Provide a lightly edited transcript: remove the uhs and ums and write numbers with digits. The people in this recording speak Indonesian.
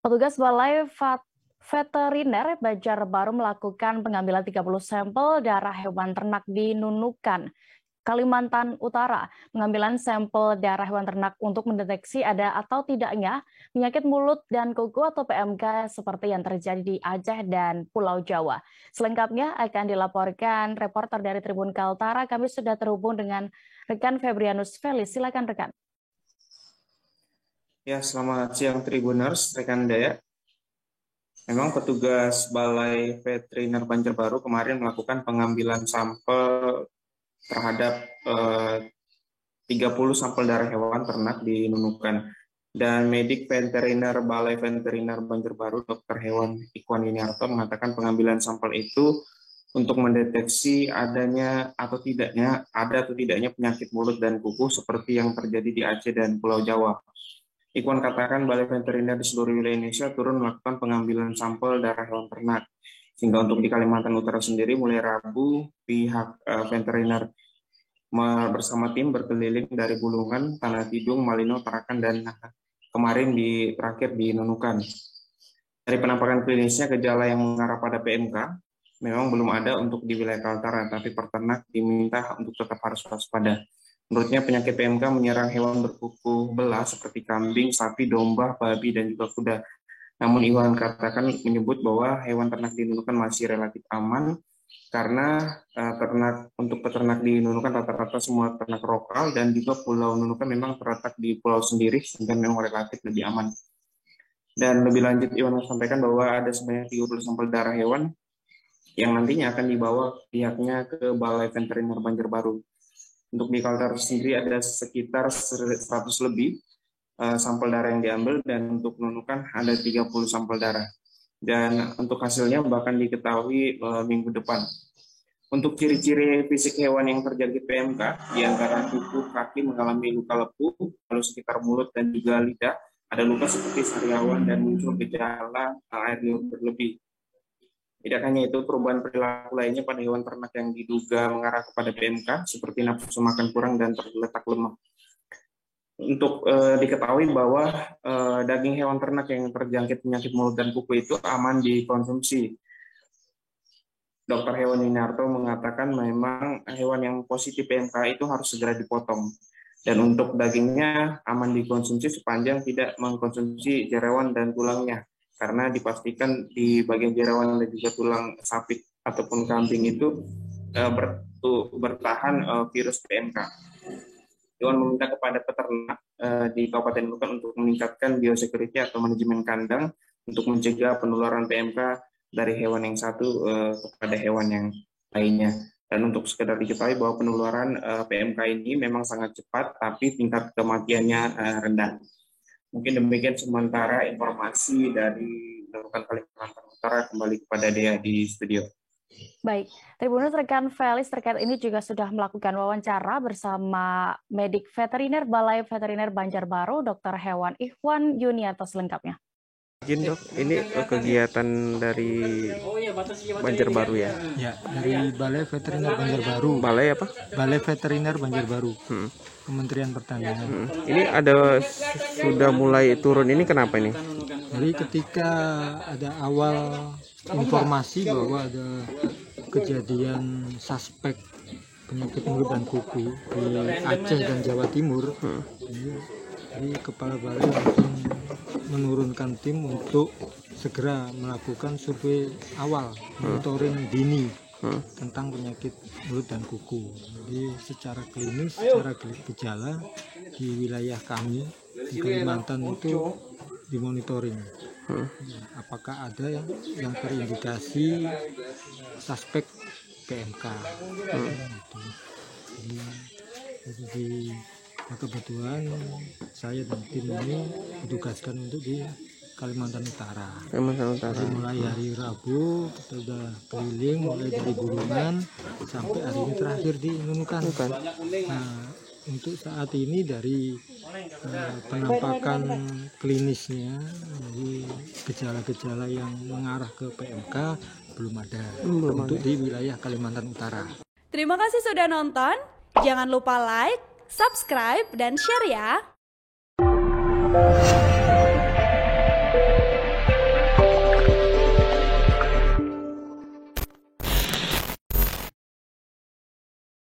Petugas Balai Veteriner Banjarbaru melakukan pengambilan 30 sampel darah hewan ternak di Nunukan, Kalimantan Utara. Pengambilan sampel darah hewan ternak untuk mendeteksi ada atau tidaknya penyakit mulut dan kuku atau PMK seperti yang terjadi di Aceh dan Pulau Jawa. Selengkapnya akan dilaporkan reporter dari Tribun Kaltara. Kami sudah terhubung dengan rekan Febrianus Felis. Silakan rekan. Ya, selamat siang Tribuners, rekan Daya. Memang petugas Balai Veteriner Banjarbaru kemarin melakukan pengambilan sampel terhadap 30 sampel darah hewan ternak di Nunukan. Dan medik veteriner Balai Veteriner Banjarbaru, Dr. Hewan Ikhwan Yuniarto, mengatakan pengambilan sampel itu untuk mendeteksi ada atau tidaknya penyakit mulut dan kuku seperti yang terjadi di Aceh dan Pulau Jawa. Ikhwan katakan Balai Veteriner di seluruh wilayah Indonesia turun melakukan pengambilan sampel darah hewan ternak. Sehingga untuk di Kalimantan Utara sendiri mulai Rabu, pihak veteriner bersama tim berkeliling dari Bulungan, Tanah Tidung, Malino, Tarakan, dan kemarin terakhir di Nunukan. Dari penampakan klinisnya, gejala yang mengarah pada PMK memang belum ada untuk di wilayah Kaltara, tapi peternak diminta untuk tetap harus waspada. Menurutnya penyakit PMK menyerang hewan berkuku belah seperti kambing, sapi, domba, babi, dan juga kuda. Namun Iwan menyebut bahwa hewan ternak di Nunukan masih relatif aman karena untuk peternak di Nunukan rata-rata semua ternak lokal dan juga Pulau Nunukan memang terletak di pulau sendiri sehingga memang relatif lebih aman. Dan lebih lanjut Iwan sampaikan bahwa ada sebanyak 30 sampel darah hewan yang nantinya akan dibawa pihaknya ke Balai Veteriner Banjarbaru. Untuk di Kaltara sendiri ada sekitar 100 lebih sampel darah yang diambil dan untuk Nunukan ada 30 sampel darah. Dan untuk hasilnya bahkan diketahui minggu depan. Untuk ciri-ciri fisik hewan yang terjangkit PMK, di antara kuku, kaki mengalami luka lepuh, lalu sekitar mulut dan juga lidah, ada luka seperti sariawan dan muncul gejala air liur berlebih. Tidak hanya itu, perubahan perilaku lainnya pada hewan ternak yang diduga mengarah kepada PMK, seperti nafsu makan kurang dan terletak lemah. Untuk diketahui bahwa daging hewan ternak yang terjangkit penyakit mulut dan kuku itu aman dikonsumsi. Dr. Hewan Yuniarto mengatakan memang hewan yang positif PMK itu harus segera dipotong. Dan untuk dagingnya aman dikonsumsi sepanjang tidak mengkonsumsi jeroan dan tulangnya. Karena dipastikan di bagian jeroan dan juga tulang sapi ataupun kambing itu bertahan virus PMK. Iwan meminta kepada peternak di Kabupaten Nunukan untuk meningkatkan biosecurity atau manajemen kandang untuk mencegah penularan PMK dari hewan yang satu kepada hewan yang lainnya. Dan untuk sekedar diketahui bahwa penularan PMK ini memang sangat cepat, tapi tingkat kematiannya rendah. Mungkin demikian sementara informasi dari Nunukan Kalimantan Utara. Kembali kepada Dea di studio. Baik, Tribunus rekan Felis terkait ini juga sudah melakukan wawancara bersama medik veteriner Balai Veteriner Banjarbaru, Dr. Hewan Ikhwan Yuniarto selengkapnya. Izin dok, ini kegiatan dari Banjarbaru ya? Ya, dari Balai Veteriner Banjarbaru. Balai apa? Balai Veteriner Banjarbaru. Kementerian Pertanian. Ini ada sudah mulai turun, ini kenapa ini? Jadi ketika ada awal informasi bahwa ada kejadian suspek penyakit mulut dan kuku di Aceh dan Jawa Timur, jadi Kepala Balai langsung menurunkan tim untuk segera melakukan survei awal, monitoring dini tentang penyakit mulut dan kuku. Jadi secara klinis, secara gejala di wilayah kami di Kalimantan itu dimonitoring. Apakah ada yang terindikasi suspek PMK? Jadi kebetulan saya dan tim ini ditugaskan untuk di Kalimantan Utara. Jadi mulai hari Rabu kita sudah keliling mulai dari Bulungan sampai hari ini terakhir di Nunukan. Nah, untuk saat ini dari penampakan klinisnya, jadi gejala-gejala yang mengarah ke PMK belum ada untuk di wilayah Kalimantan Utara. Terima kasih sudah nonton. Jangan lupa like, subscribe, dan share ya.